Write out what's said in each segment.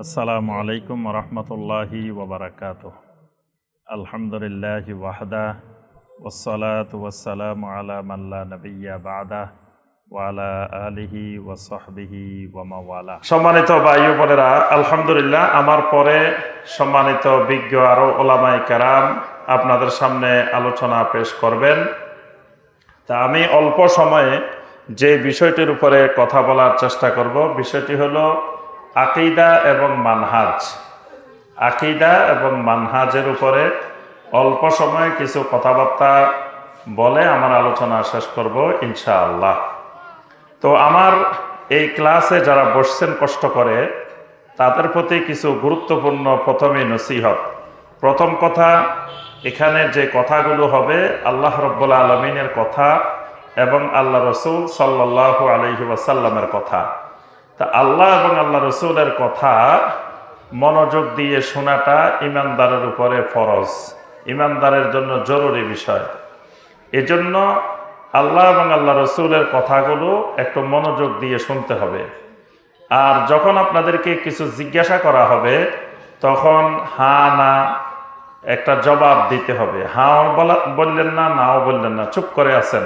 আসসালামু আলাইকুম রহমতুল্লাহি ওবরাকাতুহ। আলহামদুলিল্লাহি ওয়াহদা ওয়াসসালাতু ওয়াসসালামু আলা মান লা নাবিয়্যা বা'দা ওয়া আলা আলিহি ওয়া সাহবিহি ওয়া মাওয়ালা। সম্মানিত ভাই ও বোনেরা, আলহামদুলিল্লাহ, আমার পরে সম্মানিত বিজ্ঞ আরো ওলামায়ে কেরাম আপনাদের সামনে আলোচনা পেশ করবেন। তা আমি অল্প সময়ে যে বিষয়টির উপরে কথা বলার চেষ্টা করব, বিষয়টি হলো আকীদা এবং মানহাজ। আকীদা এবং মানহাজের উপরে অল্প সময়ে কিছু কথাবার্তা বলে আমার আলোচনা শেষ করব ইনশাআল্লাহ। তো আমার এই ক্লাসে যারা বসছেন কষ্ট করে, তাদের প্রতি কিছু গুরুত্বপূর্ণ প্রথমে নসিহত। প্রথম কথা, এখানে যে কথাগুলো হবে আল্লাহ রাব্বুল আলামিনের কথা এবং আল্লাহ রসুল সাল্লাল্লাহু আলাইহি ওয়াসাল্লামের কথা। তা আল্লাহ এবং আল্লাহ রসুলের কথা মনোযোগ দিয়ে শোনাটা ইমানদারের উপরে ফরজ, ইমানদারের জন্য জরুরি বিষয়। এজন্য আল্লাহ এবং আল্লাহ রসুলের কথাগুলো একটু মনোযোগ দিয়ে শুনতে হবে। আর যখন আপনাদেরকে কিছু জিজ্ঞাসা করা হবে, তখন হ্যাঁ না একটা জবাব দিতে হবে। হ্যাঁ বললেন না, নাও বললেন না, চুপ করে আছেন,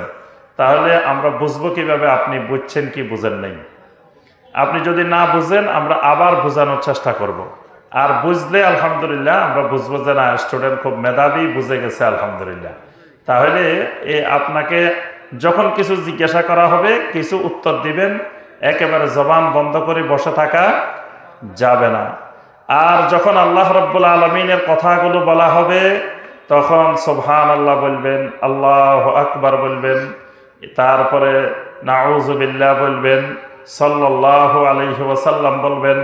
তাহলে আমরা বুঝবো কিভাবে আপনি বুঝছেন কি বুঝেন নাই। আপনি যদি না বুঝেন, আমরা আবার বোঝানোর চেষ্টা করব। আর বুঝলে আলহামদুলিল্লাহ আমরা বুঝবো যে না, স্টুডেন্ট খুব মেধাবী, বুঝে গেছে আলহামদুলিল্লাহ। তাহলে আপনাকে যখন কিছু জিজ্ঞাসা করা হবে, কিছু উত্তর দিবেন, একেবারে জবান বন্ধ করে বসে থাকা যাবে না। আর যখন আল্লাহ রাব্বুল আলামিনের কথাগুলো বলা হবে, তখন সুবহানাল্লাহ বলবেন, আল্লাহু আকবার বলবেন, তারপরে নাউযুবিল্লাহ বলবেন, সাল্লাল্লাহু আলাইহি ওয়াসাল্লাম বলবেন।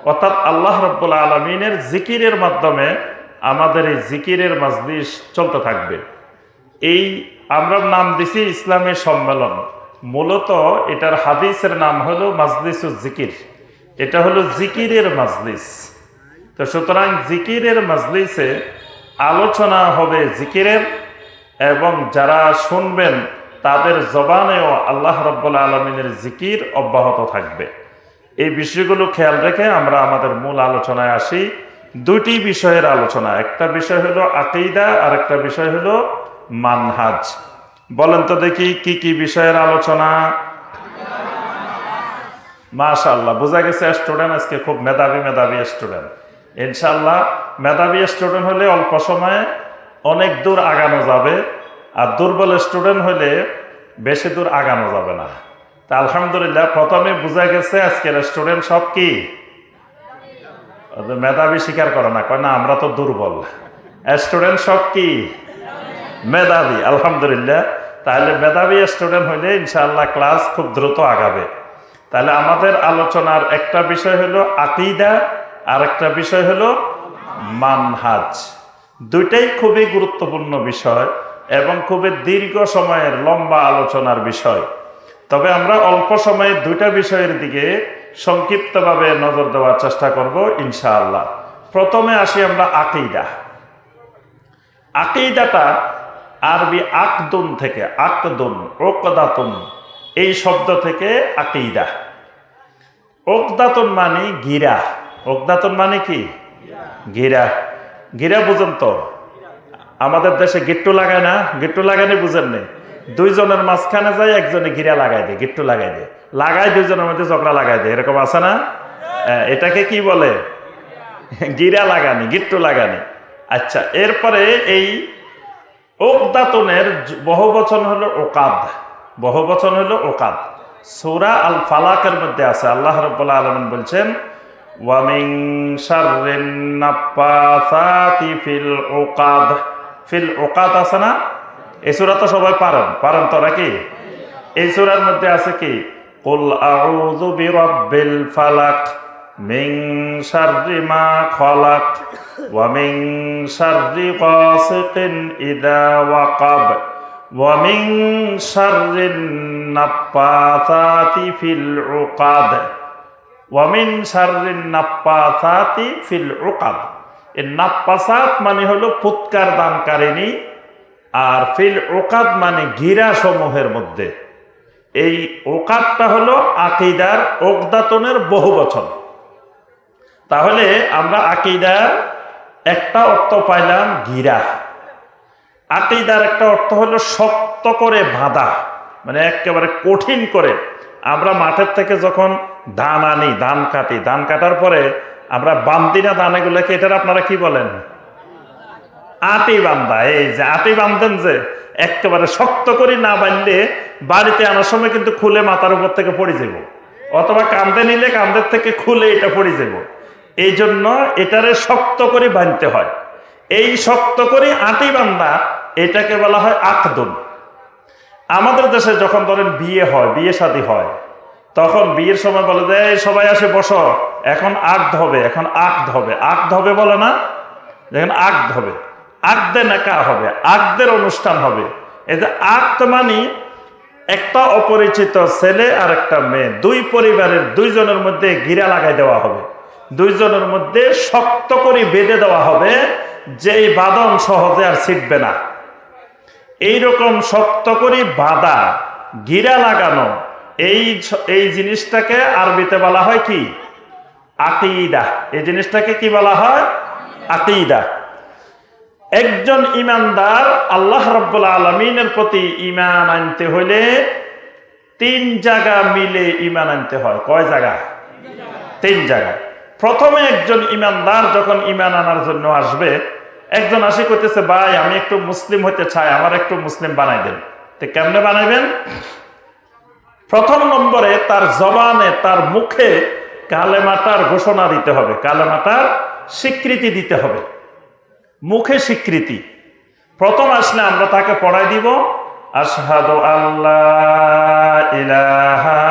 অর্থাৎ আল্লাহ রাব্বুল আলামিনের জিকিরের মাধ্যমে আমাদের এই জিকিরের মাজলিস চলতে থাকবে। এই আমরা নাম দিছি ইসলামী সম্মেলন, মূলত এটার হাদিসের নাম হলো মাজলিসুজ জিকির। এটা হলো জিকিরের মাজলিস। তো সুতরাং জিকিরের মাজলিসে আলোচনা হবে জিকিরের, এবং যারা শুনবেন তাদের জবানেও আল্লাহ রাব্বুল আলামিনের জিকির অব্যাহত থাকবে। এই বিষয়গুলো খেয়াল রেখে আমরা আমাদের মূল আলোচনায় আসি। দুটি বিষয়ের আলোচনা, একটা বিষয় হলো আকীদা আর একটা বিষয় হলো মানহাজ। বলেন তো দেখি কি কি বিষয়ের আলোচনা? মাশাআল্লাহ, বোঝা গেছে স্টুডেন্ট আজকে খুব মেধাবী স্টুডেন্ট। ইনশাআল্লাহ মেধাবী স্টুডেন্ট হলে অল্প সময়ে অনেক দূর আগানো যাবে, আর দুর্বল স্টুডেন্ট হলে বেশি দূর আগানো যাবে না। তা আলহামদুলিল্লাহ, প্রথমে বোঝা গেছে আজকের স্টুডেন্ট সব কি মেধাবী স্বীকার করে না, কয় না আমরা তো দুর্বল। স্টুডেন্ট সব কি মেধাবী, আলহামদুলিল্লাহ। তাহলে মেধাবী স্টুডেন্ট হইলে ইনশাআল্লাহ ক্লাস খুব দ্রুত আগাবে। তাহলে আমাদের আলোচনার একটা বিষয় হলো আকীদা, আর একটা বিষয় হলো মানহাজ। দুইটাই খুবই গুরুত্বপূর্ণ বিষয় এবং খুবই দীর্ঘ সময়ের লম্বা আলোচনার বিষয়। তবে আমরা অল্প সময়ে দুইটা বিষয়ের দিকে সংক্ষিপ্তভাবে নজর দেওয়ার চেষ্টা করব ইনশাআল্লাহ। প্রথমে আসি আমরা আকীদা। আকীদাটা আরবি আকদুন থেকে, আকদুন উকদাতুন, এই শব্দ থেকে আকীদা। উকদাতুন মানে গিরা। উকদাতুন মানে কি? গিরা। গিরা বুঝেন তো? আমাদের দেশে গিট্টু লাগায় না? গিট্টু লাগানি বুঝেন নেই? দুইজনের মাঝখানে যায়, একজনে গিরা লাগাই দেয়, গিট্টু লাগাই দেয়, লাগাই দুইজনের মধ্যে ঝগড়া লাগাই দেয়, এরকম আছে না? এটাকে কি বলে? গিরা লাগানি, গিট্টু লাগানি। আচ্ছা, এরপরে এই উকদাতুনের বহুবচন হলো ওকাদ। বহুবচন হলো ওকাদ। সূরা আল ফালাকের মধ্যে আছে, আল্লাহ রাব্বুল আলামিন বলছেন, ওয়া মিন শাররিন নাফাসাতি ফিল উকাদ। ফিল উকাদ আছে না? এই সূরা তো সবাই পারেন তো নাকি? এই সূরার মধ্যে আছে কি? কুল আউযু বিরাব্বিল ফালাক মিন শাররি মা খালাক ওয়া মিন শাররি গাসিকিন ইযা ওয়াকাব ওয়া মিন শাররিন নাফাসাতি ফিল উকাদ ওয়া মিন শাররিন নাফাসাতি ফিল উকাদ। এই নাফাসাত মানে হলো ফুৎকার দানকারিনী, আর ফিল উকাদ মানে গিরা সমূহের মধ্যে। এই উকাদটা হলো আকীদার উকদাতুনের বহুবচন। তাহলে আমরা আকীদার একটা অর্থ পাইলাম গিরা। আকীদার একটা অর্থ হলো শক্ত করে বাঁধা, মানে একেবারে কঠিন করে। আমরা মাঠের থেকে যখন ধান আনি, ধান কাটি, ধান কাটার পরে আমরা বান্ধি না ধানগুলোকে, এটার আপনারা কি বলেন? আটি বান্ধা। এই যে আটি বান্ধেন, যে একেবারে শক্ত করে না বাঁধলে বাড়িতে আনার সময় কিন্তু খুলে মাথার উপর থেকে পড়ে যাব, অথবা কান্দে নিলে কান্দের থেকে খুলে এটা পড়ে যাব। এই জন্য এটারে শক্ত করে বাঁধতে হয়। এই শক্ত করে আটি বান্ধা, এটাকে বলা হয় আকদুন। আমাদের দেশে যখন ধরেন বিয়ে হয়, বিয়ে শাদী হয়, তখন বিয়ের সময় বলে যে সবাই আসে বসো, এখন আকদ হবে, এখন আকদ হবে। আকদ হবে বলে না? যখন আকদ হবে, আকদে নাকা হবে, আকদের অনুষ্ঠান হবে। এই যে আকদ মানে একটা অপরিচিত ছেলে আর একটা মেয়ে, দুই পরিবারের দুইজনের মধ্যে গিরা লাগাই দেওয়া হবে, দুইজনের মধ্যে শক্ত করে বেঁধে দেওয়া হবে, যে এই বাঁধন সহজে আর ছিটবে না। এইরকম শক্ত করে বাঁধা, গিরা লাগানো, এই জিনিসটাকে আরবিতে বলা হয় কি? আকীদা। এই জিনিসটাকে কি বলা হয়? আকীদা। একজন ইমানদার আল্লাহ রাব্বুল আলামিনের প্রতি ঈমান আনতে হইলে তিন জায়গা মিলে ঈমান আনতে হয়। কয় জায়গা? তিন জায়গা। প্রথমে একজন ইমানদার যখন ঈমান আনার জন্য আসবে, একজন আসি করতেছে, ভাই আমি একটু মুসলিম হতে চাই, আমার একটু মুসলিম বানাই দেন। তো কেমনে বানাইবেন? প্রথম নম্বরে তার জবানে, তার মুখে কালেমাটার ঘোষণা দিতে হবে, কালেমাটার স্বীকৃতি দিতে হবে, মুখে স্বীকৃতি। প্রথম আসলে আমরা তাকে পড়াই দিব, আশহাদু আল্লাহ ইলাহা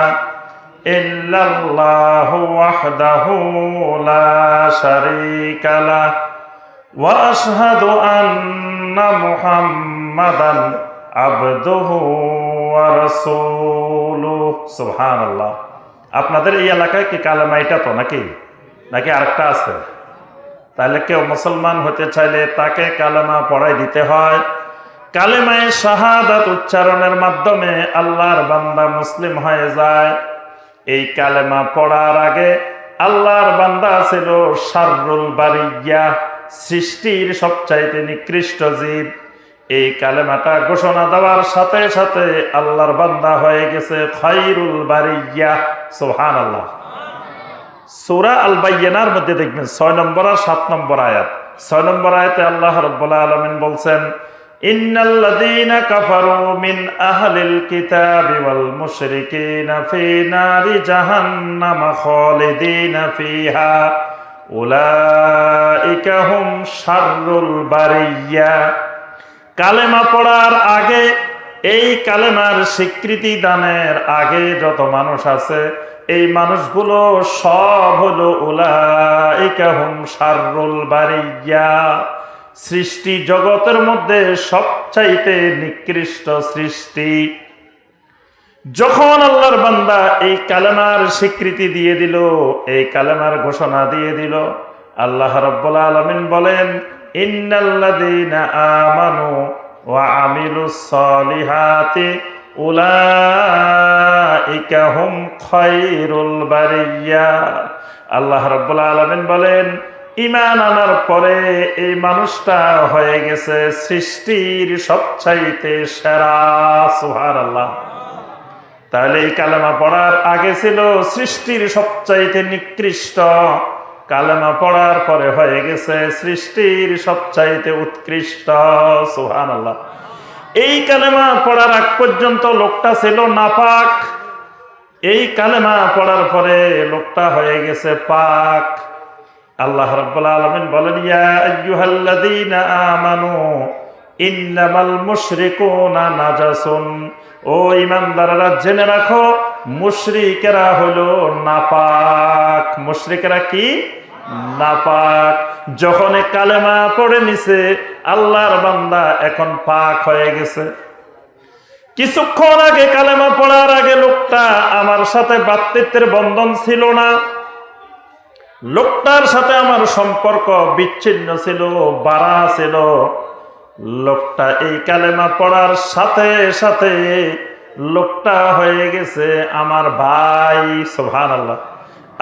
ইল্লাল্লাহু ওয়াহদাহু লা শারীকা লাহ ওয়া আশহাদু আন্না মুহাম্মাদান আবদুহু ওয়া রাসূলুহু। সুবহানাল্লাহ। আপনাদের এই এলাকায় কি কালেমা এটা তো নাকি আরেকটা আছে? তাহলে কেউ মুসলমান হতে চাইলে তাকে কালেমা পড়াই দিতে হয়। কালেমায়ে শাহাদাত উচ্চারণের মাধ্যমে আল্লাহর বান্দা মুসলিম হয়ে যায়। এই কালেমা পড়ার আগে আল্লাহর বান্দা ছিল শাররুল বারিয়া, সৃষ্টির সবচাইতে নিকৃষ্ট জীব। এই কালেমাটা ঘোষণা দেওয়ার সাথে সাথে আল্লাহর বান্দা হয়ে গেছে খায়রুল বারিয়া। সুবহানাল্লাহ। সূরা আল বাইয়িনার মধ্যে দেখবেন 6 নম্বর আর 7 নম্বর আয়াত। 6 নম্বর আয়াতে আল্লাহ রাব্বুল আলামিন বলছেন, ইন্নাল্লাযীনা কাফারু মিন আহলিল কিতাবি ওয়াল মুশরিকিনা ফি নারি জাহান্নাম খালিদিনা ফিহা উলাইকা হুম শাররুল বারিয়া। কালেমা পড়ার আগে, এই কালেমার স্বীকৃতি দানের আগে যত মানুষ আছে, এই মানুষগুলো সব হলো উলাইকা হুম শাররুল বারিয়া, সৃষ্টি জগতের মধ্যে সবচাইতে নিকৃষ্ট সৃষ্টি। যখন আল্লাহর বান্দা এই কালেমার স্বীকৃতি দিয়ে দিল, এই কালেমার ঘোষণা দিয়ে দিল, আল্লাহ রাব্বুল আলামিন বলেন, ইন্নাল্লাযীনা আমানু ওয়া আমিলুস সালিহাতি উলাইকা হুম খায়রুল বারিয়া। আল্লাহ রাব্বুল আলামিন বলেন, ঈমান আনার পরে এই মানুষটা হয়ে গেছে সৃষ্টির সবচাইতে সেরা। সুবহানাল্লাহ। তাহলে এই কালেমা পড়ার আগে ছিল সৃষ্টির সবচাইতে নিকৃষ্ট, কালেমা পড়ার পরে হয়ে গেছে সৃষ্টির সবচাইতে উৎকৃষ্ট। সুবহানাল্লাহ। এই কালেমা পড়ার আগ পর্যন্ত লোকটা ছিল নাপাক, এই কালেমা পড়ার পরে লোকটা হয়ে গেছে পাক। আল্লাহ রাব্বুল আলামিন বলেন, ইয়া আইয়ুহাল্লাযীনা আমানু ইন্নামাল মুশরিকুনা নাজাসুন। ও ঈমানদাররা জেনে রাখো, মুশরিকেরা হলো নাপাক। মুশরিকেরা কি? নাপাক। যখন কালেমা পড়ে নিছে, আল্লাহর বান্দা এখন পাক হয়ে গেছে। কিছুক্ষণ আগে কালেমা পড়ার আগে লোকটা আমার সাথে ভ্রাতৃত্বের বন্ধন ছিল না, লোকটার সাথে আমার সম্পর্ক বিচ্ছিন্ন ছিল, বাড়া ছিল। লোকটা এই কালেমা পড়ার সাথে সাথে লোকটা হয়ে গেছে আমার ভাই। সুবহানাল্লাহ।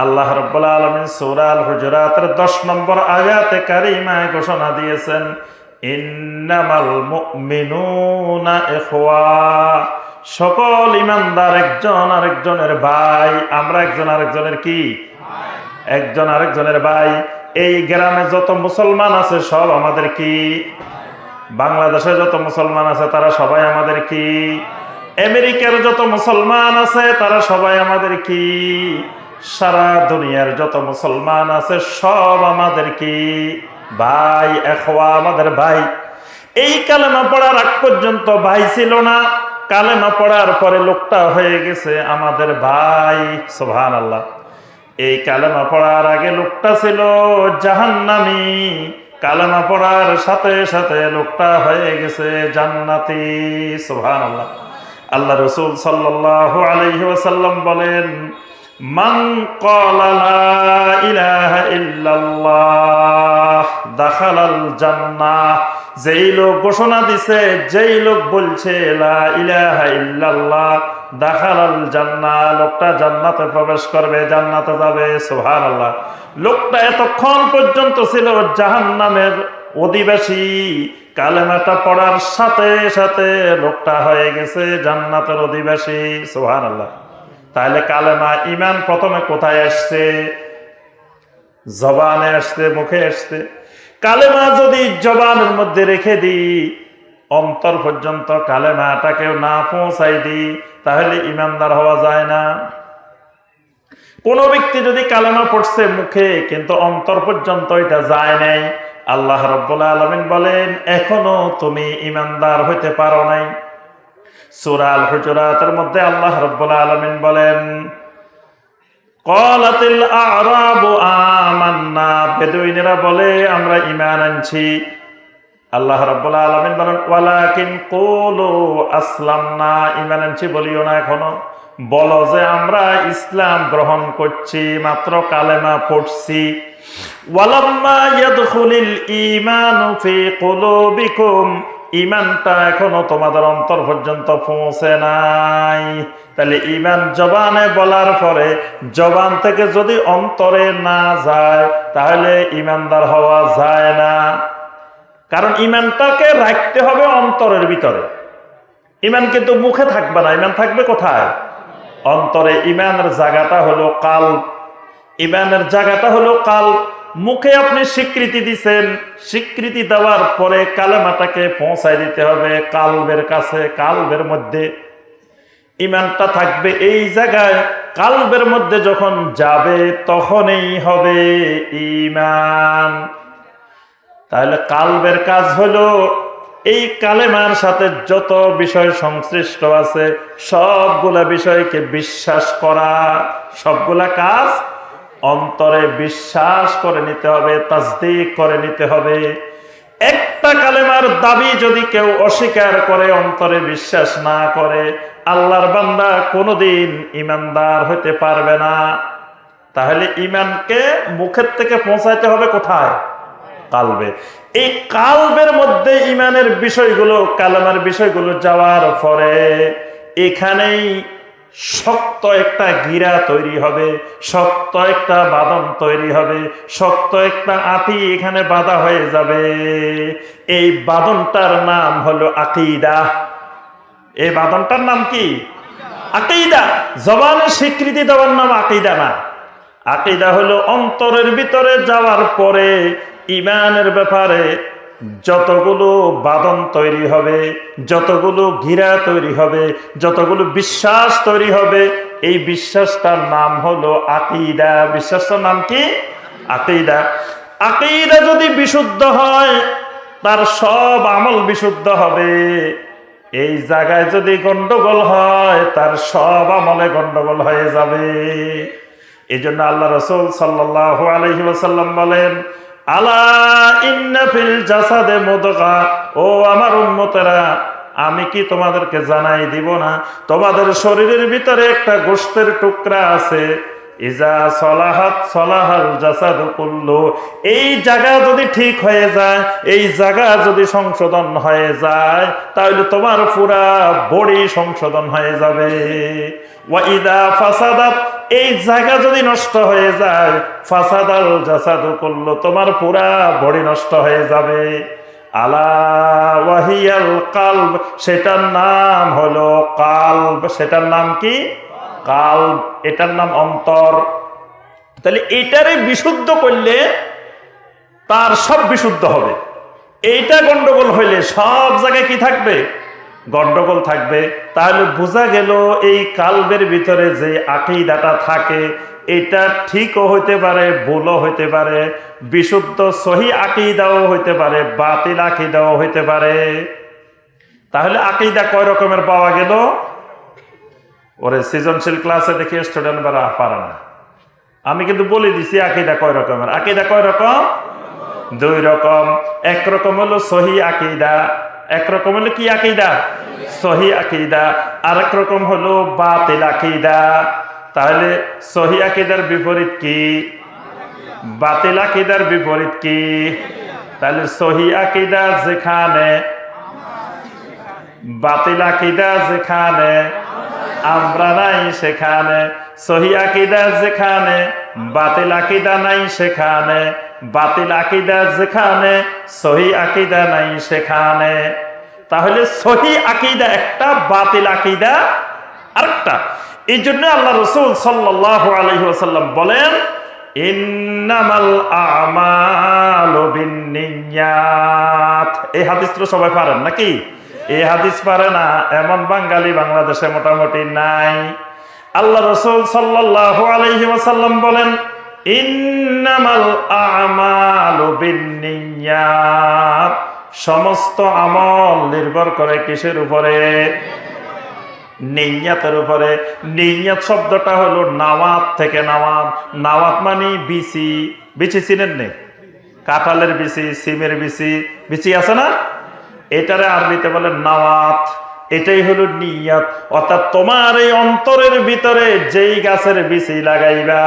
আল্লাহ রাব্বুল আলামিন সূরা আল হুজুরাতের 10 নম্বর আয়াতে কারিমায় ঘোষণা দিয়েছেন, ইন্নামাল মুমিনুনা ইখওয়া, সকল ঈমানদার একজন আরেকজনের ভাই। আমরা একজন আরেকজনের কি? একজন আরেকজনের ভাই। এই গ্রামে যত মুসলমান আছে সব আমাদের কি? বাংলাদেশে যত মুসলমান আছে তারা সবাই আমাদের কি? আমেরিকার যত মুসলমান আছে তারা সবাই আমাদের কি? সারা দুনিয়ার যত মুসলমান আছে সব আমাদের কি? ভাই, এখওয়া, আমাদের ভাই। এই কালেমা পড়ার আগ পর্যন্ত ভাই ছিল না, কালেমা পড়ার পরে লোকটা হয়ে গেছে আমাদের ভাই। সুবহানাল্লাহ। এই কালেমা পড়ার আগে লোকটা ছিল জাহান্নামী, কালেমা পড়ার সাথে সাথে লোকটা হয়ে গেছে জান্নাতি। সুবহানাল্লাহ। আল্লাহ রাসূল সাল্লাল্লাহু আলাইহি ওয়াসাল্লাম বলেন, মান ক্বালা লা ইলাহা ইল্লাল্লাহ দাখালাল জান্নাহ, যেই লোক ঘোষণা দিছে, যেই লোক বলছে লা ইলাহা ইল্লাল্লাহ দাখালাল জান্নাহ, লোকটা জান্নাতে প্রবেশ করবে, জান্নাতে যাবে। সুবহানাল্লাহ। লোকটা এতক্ষণ পর্যন্ত ছিল জাহান্নামের অধিবাসী, কালেমাটা পড়ার সাথে সাথে লোকটা হয়ে গেছে জান্নাতের অধিবাসী। সুবহানাল্লাহ। তাহলে কালেমা, ঈমান প্রথমে কোথায় আসছে? জবানে আসছে, মুখে আসছে। কালেমা যদি জবানের মধ্যে রেখে দিই, অন্তর পর্যন্ত কালেমাটাকেও না পৌঁছাই দিই, তাহলে ঈমানদার হওয়া যায় না। কোন ব্যক্তি যদি কালেমা পড়ছে মুখে কিন্তু অন্তর পর্যন্ত এটা যায় নাই, আল্লাহ রাব্বুল আলামিন বলেন এখনো তুমি ঈমানদার হইতে পারো নাই। সূরা আল হুজুরাতের মধ্যে আল্লাহ রাব্বুল আলামিন বলেন, ক্বালাতিল আ'রাবু আমান্না, বেদুইনেরা বলে আমরা ঈমান আনছি। আল্লাহ রাব্বুল আলামিন বলেন, ওয়ালাকিন কুলু আসলামনা, ঈমান আনছি বলিও না এখনো, বলো যে আমরা ইসলাম গ্রহণ করছি, মাত্র কালেমা পড়ছি। ওয়ালাম্মা ইয়াদখুলিল ঈমানু ফি কুলুবিকুম, ঈমানটা এখনো তোমাদের অন্তর পর্যন্ত পৌঁছে নাই। তাহলে ঈমান জবানে বলার পরে জবান থেকে যদি অন্তরে না যায় তাহলে ঈমানদার হওয়া যায় না। কারণ ঈমানটাকে রাখতে হবে অন্তরের ভিতরে। ঈমান কিন্তু মুখে থাকবে না, ঈমান থাকবে কোথায়? অন্তরে। ঈমানের জায়গাটা হলো কাল্ব, ঈমানের জায়গাটা হলো কাল্ব। মুখে আপনি স্বীকৃতি দিছেন, স্বীকৃতি দেওয়ার পরে কালেমাটাকে পৌঁছায় দিতে হবে কালবের কাছে, কালবের মধ্যে ঈমানটা থাকবে। এই জায়গায় কালবের মধ্যে যখন যাবে তখনই হবে ঈমান। তাহলে কালবের কাজ হলো এই কালেমার সাথে যত বিষয় সংশ্লিষ্ট আছে সবগুলা বিষয়কে বিশ্বাস করা, সবগুলা কাজ অন্তরে বিশ্বাস করে নিতে হবে, তাসদীক করে নিতে হবে। একটা কালেমার দাবি যদি কেউ অস্বীকার করে, অন্তরে বিশ্বাস না করে, আল্লাহর বান্দা কোনোদিন ঈমানদার হতে পারবে না। তাহলে ঈমানকে মুখের থেকে পৌঁছাইতে হবে কোথায়? কালবে। এই কালবের মধ্যে ঈমানের বিষয়গুলো, কালেমার বিষয়গুলো যাওয়ার পরে এখানেই শক্ত একটা গিরা তৈরি হবে, শক্ত একটা বাঁধন তৈরি হবে, শক্ত একটা আটি এখানে বাঁধা হয়ে যাবে। এই বাঁধনটার নাম হলো আকীদা। এই বাঁধনটার নাম কি? আকীদা। জবানে স্বীকৃতি দেওয়ার নাম আকীদা না। আকীদা হলো অন্তরের ভিতরে যাওয়ার পরে ঈমানের ব্যাপারে যতগুলো বাঁধন তৈরি হবে, যতগুলো ঘিরা তৈরি হবে, যতগুলো বিশ্বাস তৈরি হবে, এই বিশ্বাসটার নাম হলো আকীদা। বিশ্বাসটার নাম কি? আকীদা। আকীদা যদি বিশুদ্ধ হয় তার সব আমল বিশুদ্ধ হবে। এই জায়গায় যদি গন্ডগোল হয় তার সব আমলে গন্ডগোল হয়ে যাবে। এই জন্য আল্লাহ রাসূল সাল্লাল্লাহু আলাইহি ওয়াসাল্লাম বলেন, আলা ইন্না ফিল জাসাদে মুদগা, ও আমার উম্মতেরা আমি কি তোমাদেরকে জানাই দিব না, তোমাদের শরীরের ভিতরে একটা গোশতের টুকরা আছে, ইজা সলাহাত সলাহাল জাসাদু কুল্লু, এই জায়গা যদি ঠিক হয়ে যায়, এই জায়গা যদি সংশোধন হয়ে যায় তাহলে তোমার পুরা বডি সংশোধন হয়ে যাবে। ওয়া ইদা ফাসাদাত এই জায়গা যদি নষ্ট হয়ে যায়, ফাসাদাল জাসাদু কুল্লু, তোমার পুরা বডি নষ্ট হয়ে যাবে। আলা ওয়াহিয়াল কালব, সেটার নাম হলো কালব। সেটার নাম কি? কালব। এটার নাম অন্তর। তাহলে এটারে বিশুদ্ধ করলে তার সব বিশুদ্ধ হবে। এইটা গন্ডগোল হইলে সব জায়গায় কি থাকবে? গন্ডগোল থাকবে। তাহলে বোঝা গেল এই কালবের ভিতরে যে আকীদাটা থাকে এটা ঠিকও হইতে পারে, ভুলও হইতে পারে, বিশুদ্ধ সহি আকীদাও হইতে পারে, বাতিল আকীদাও হইতে পারে। তাহলে আকীদা কয় রকমের পাওয়া গেল? ওরে সৃজনশীল ক্লাসে দেখি স্টুডেন্টরা পারে না। আমি কিন্তু বলে দিছি আকীদা কয় রকমের। আকীদা কয় রকম? দুই রকম। একরকম হলো সহি আকীদা, একরকম হলো কি আকীদা? সহি আকীদা। আরেক রকম হলো বাতিল আকীদা। তাহলে সহি আকীদার বিপরীত কি? বাতিল আকীদার বিপরীত কি? তাহলে সহি আকীদা যেখানে, বাতিল আকীদা যেখানে, আমরা নাই সেখানে। সহি আকীদা যেখানে, বাতিল আকীদা নাই সেখানে। বাতিল আকীদা যেখানে, সহি আকীদা নাই সেখানে। তাহলে সহি আকীদা একটা, বাতিল আকীদা আরেকটা। এই জন্য আল্লাহ রাসূল সাল্লাল্লাহু আলাইহি ওয়াসাল্লাম বলেন, ইন্নামাল আমালু বিন্নিয়াত। এই হাদিস তো সবাই পারেন নাকি? এই হাদিস পারে না এমন বাঙালি বাংলাদেশে মোটামুটি নাই। আল্লাহ রাসূল সাল্লাল্লাহু আলাইহি ওয়াসাল্লাম বলেন, ইন্নামাল আমালু বিন্নিয়াত। সমস্ত আমল নির্ভর করে কিসের উপরে? নিয়তের উপরে। নিয়ত শব্দটা হলো নাওয়াত থেকে নাওয়াত। নাওয়াত মানে বিচি। বিচি চিনেন নে? কাঁঠালের বিচি, সিমের বিচি, বিচি আছে না? এটারে আরবিতে বলে নাওয়াত। এটাই হলো নিয়ত। অর্থাৎ তোমার এই অন্তরের ভিতরে যেই গাছের বিচি লাগাইবা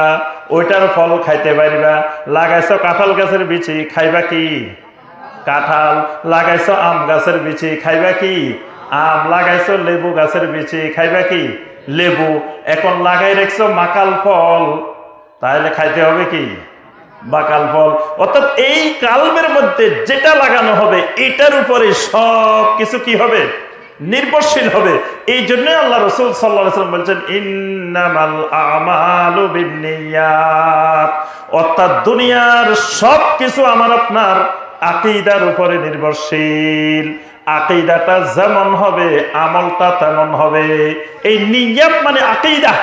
ওইটার ফল খাইতে পারবা। লাগাইছো কাঁঠাল গাছের বিচি, খাইবা কি? কাঁঠাল। লাগাইছো আম গাছের বিচি, খাইবা কি? আম। লাগাইছো লেবু গাছের বিচি, খাইবা কি? লেবু। এখন লাগাই রাখছো মাকাল ফল, তাহলে খাইতে হবে কি? বাকাল ফল। অর্থাৎ এই কালবের মধ্যে যেটা লাগানো হবে এটার উপরে সব কিছু কি হবে? নির্ভরশীল হবে। এই জন্য আল্লাহ রাসূল সাল্লাল্লাহু আলাইহি ওয়াসাল্লাম বলেছেন, ইন্নামাল আমালু বিন্নিয়াত। অর্থাৎ দুনিয়ার সব কিছু আমার আপনার আকীদার উপরে নির্ভরশীল। আকীদাটা যেমন হবে আমলটা তেমন হবে। এই নিয়ত মানে আকীদা।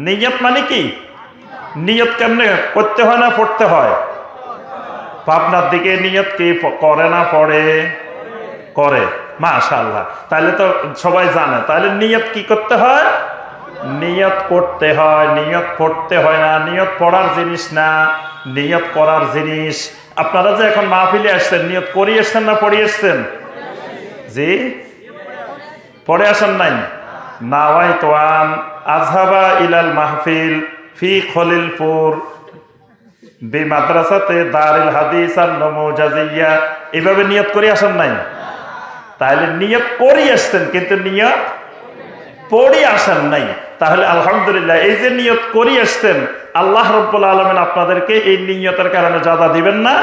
নিয়ত মানে কি? নিয়ত কেমনে করতে হয় না পড়তে হয়? পাবনার দিকে নিয়ত কি করে না পড়ে? করে। মাশাআল্লাহ। তাহলে তো সবাই জানে। তাহলে নিয়ত কি করতে হয়? নিয়ত করতে হয়, নিয়ত পড়তে হয় না। নিয়ত পড়ার জিনিস না, নিয়ত করার জিনিস। আপনারা যে এখন মাহফিলে আসছেন নিয়ত করে আসছেন না পড়ে আসছেন? জি, পড়ে আসেন নাই? নাওয়াইতু আন আযহাবা ইলাল মাহফিল ফি খলিলপুর বিমাদ্রাসাতে দারুল হাদিস আন নমুজাজিয়া, এভাবে নিয়ত করে আসেন নাই? তাহলে নিয়ত করে আসছেন কিন্তু নিয়ত পড়ে আসেন নাই। তাহলে আলহামদুলিল্লাহ, এই যে নিয়ত করে আসছেন আল্লাহ রাব্বুল আলামিন আপনাদেরকে এই নিয়তের কারণে যাদা দিবেন না?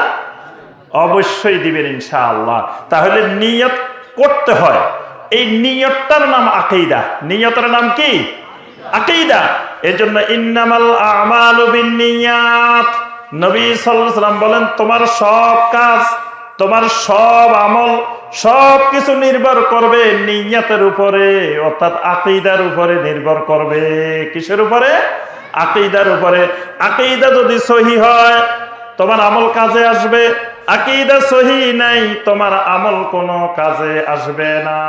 অবশ্যই দিবেন ইনশাআল্লাহ। তাহলে নিয়ত করতে হয়। এই নিয়তটার নাম আকীদা। নিয়তের নাম কি? আকীদা। এজন্য ইন্নামাল আমালু বিন্নিয়াত। নবী সাল্লাল্লাহু আলাইহি ওয়াসাল্লাম বলেন, তোমার সব কাজ, তোমার সব আমল, সব কিছু নির্ভর করবে নিয়তের উপরে, অর্থাৎ আকীদার উপরে নির্ভর করবে। কিসের উপরে? আকীদার উপরে। আকীদা যদি সহি হয় তোমার আমল কাজে আসবে। আকীদা সহি নাই তোমার আমল কোনো কাজে আসবে না।